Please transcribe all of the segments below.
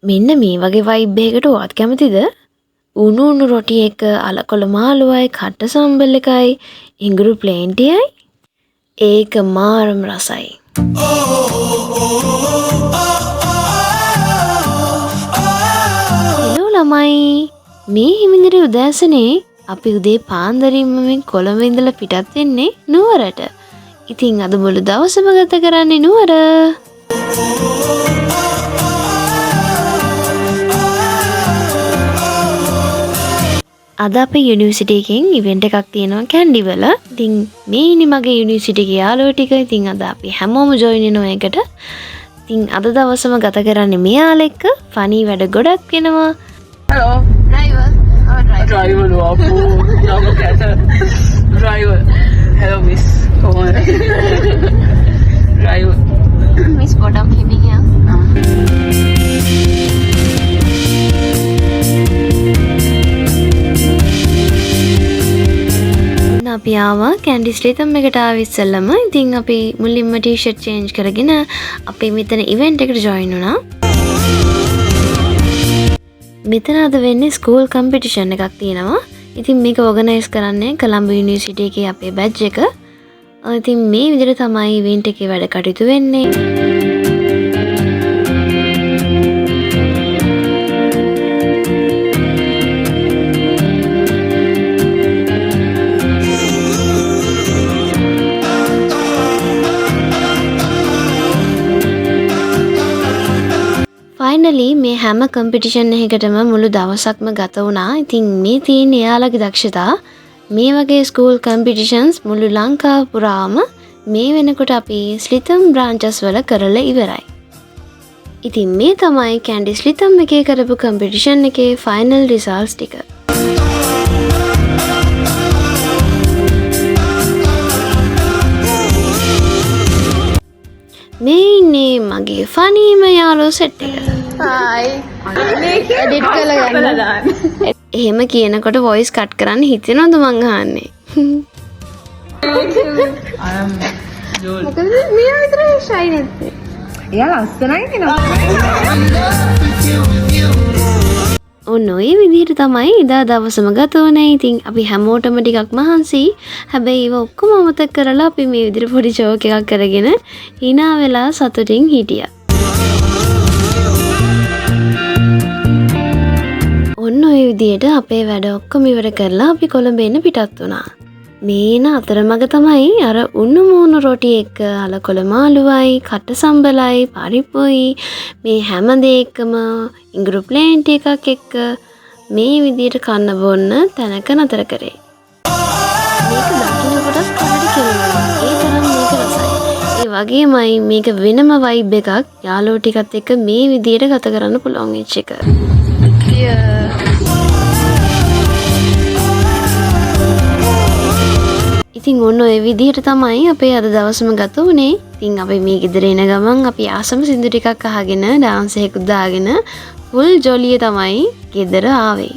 මෙන්න මේ වගේ වයිබ් එකකට ඔයත් කැමතිද? උණු උණු රොටි එක අලකොල මාළුවයි කට්ට සම්බල් එකයි ඉඟුරු ප්ලේන්ටියයි ඒක මාරම රසයි. හෙලෝ ළමයි මේ හිමිදිරි උදෑසනේ අපි උදේ පාන්දරින්ම මේ කොළඹ ඉඳලා පිටත් වෙන්නේ නුවරට. ඉතින් අද මුළු දවසම ගත කරන්නේ නුවර. අද අපේ යුනිවර්සිටි එකෙන් ඉවෙන්ට් එකක් තියෙනවා කැන්ඩි වල. ඉතින් මේ ඉන්නේ මගේ යුනිවර්සිටි එකේ යාළුවෝ ටික. ඉතින් අද අපි හැමෝම ජොයින් වෙනවා එකට. ඉතින් අද දවසම ගත කරන්නේ මෙයාලා එක්ක ෆනි වැඩ ගොඩක් වෙනවා. Hello. Driver. Driver lu apa? Nama kata driver. Hello miss. Come on. Driver. Miss Bodam Himi here. අපි ආවා කැන්ඩි ස්ලිතම් එකට ආව ඉස්සෙල්ලම. ඉතින් අපි මුලින්ම ටී-ෂර්ට් චේන්ජ් කරගෙන අපි මෙතන ඉවෙන්ට් එකට ජොයින් වුණා. මෙතන අද වෙන්නේ ස්කූල් කම්පිටිෂන් එකක් තියෙනවා. ඉතින් මේක ඕගනයිස් කරන්නේ කොළඹ යුනිවර්සිටි එකේ අපේ බැච් එක. ඉතින් මේ විදිහට තමයි ඉවෙන්ට් එකේ වැඩ කටයුතු වෙන්නේ. ෆයිනලි මේ හැම කම්පිටිෂන් එකකටම මුළු දවසක්ම ගත වුණා. ඉතින් මේ තියෙන එයාලගේ දක්ෂතා මේ වගේ ස්කූල් කම්පිටිෂන්ස් මුළු ලංකාව පුරාම මේ වෙනකොට අපි ස්ලිතම් බ්‍රාන්චස් වල කරලා ඉවරයි. ඉතින් මේ තමයි කැන්ඩි ස්ලිතම් එකේ කරපු කම්පිටිෂන් එකේ ෆයිනල් රිසල්ට්ස් ටික. මේ ඉන්නේ මගේ ෆනීම යාළුවෝ සෙට් එක. Hi. එඩිට් කරලා ගන්න. එහෙම කියනකොට වොයිස් කට් කරන්න හිතෙනවද මං අහන්නේ? I am Joel. මොකද මෙයා විතර ෂයි නැත්තේ. එයා ලස්සනයි කියනවා. ඔන්න ඔය විදිහට තමයි එදා දවසම ගත වුණේ. ඉතින් අපි හැමෝටම ටිකක් මහන්සි. හැබැයි ඒව ඔක්කොම අමතක කරලා අපි මේ විදිහට පොඩි ජෝක් එකක් කරගෙන hina වෙලා සතුටින් හිටියා. ඔන්න ඔය විදිහට අපේ වැඩ ඔක්කොම ඉවර කරලා අපි කොළඹ එන්න පිටත් වුණා. මේන අතරමඟ තමයි අර උණු මූණු රොටි එක්ක අලකොල මාළුවයි කට්ට සම්බලයි පරිප්පුයි මේ හැම දෙයකම ඉඟුරු ප්ලේන්ටි එකක් එක්ක මේ විදිහට කන්න බොන්න තැනක නතර කරේ. මේක දකින්නකොටත් කනට කෙලිනවා. ඒ තරම් මේක රසයි. ඒ වගේමයි මේක වෙනම වයිබ් එකක්. යාළුවෝ ටිකත් එක්ක මේ විදිහට ගත කරන්න පුළුවන් වෙච්ච එක. ඉතින් ඔන්න ඔය විදිහට තමයි අපේ අද දවසම ගත වුණේ. ඉතින් අපි මේ ගෙදර එන ගමන් අපි ආසම සින්දු ටිකක් අහගෙන ඩාන්ස් එකකුත් දාගෙන ෆුල් ජොලිය තමයි ගෙදර ආවේ.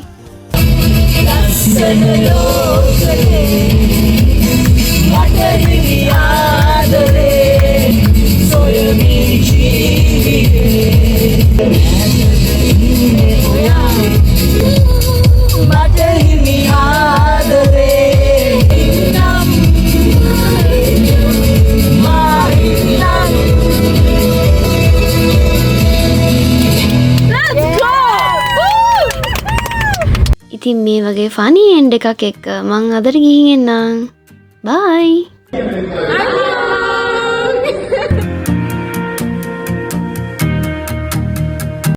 ඉතින් මේ වගේ ෆනි එන්ඩ් එකක් එක්ක මං අදට ගිහින් එන්නම්. බයි.